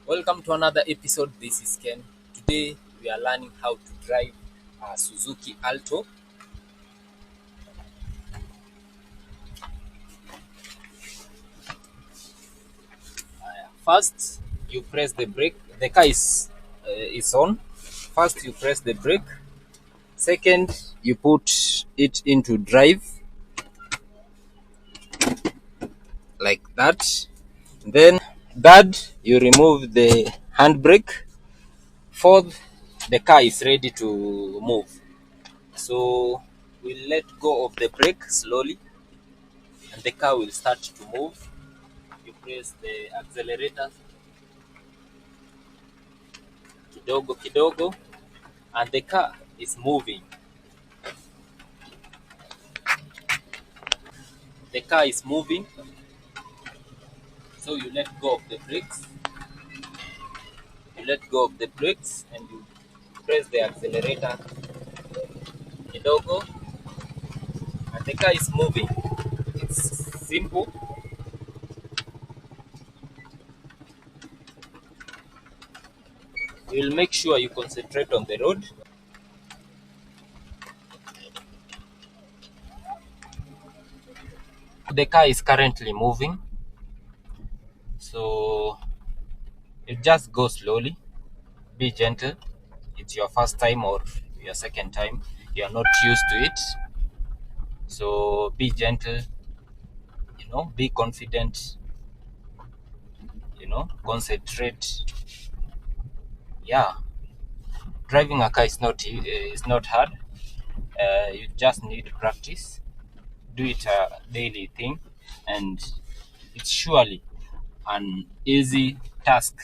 Welcome to another episode. This is Ken. Today we are learning how to drive a Suzuki Alto. First, you press the brake. The car is on. First, you press the brake. Second, you put it into drive like that. Then, third, you remove the handbrake. Fourth, the car is ready to move. So we'll let go of the brake slowly and the car will start to move. You press the accelerator kidogo kidogo and the car is moving. The car is moving. So you let go of the brakes. You let go of the brakes and you press the accelerator kidogo and the car is moving. It's simple. You will make sure you concentrate on the road. The car is currently moving. So you just go slowly. Be gentle. It's your first time or your second time. You are not used to it. So be gentle, be confident, concentrate. Yeah, driving a car is not hard. You just need practice. Do it a daily thing, and it's surely an easy task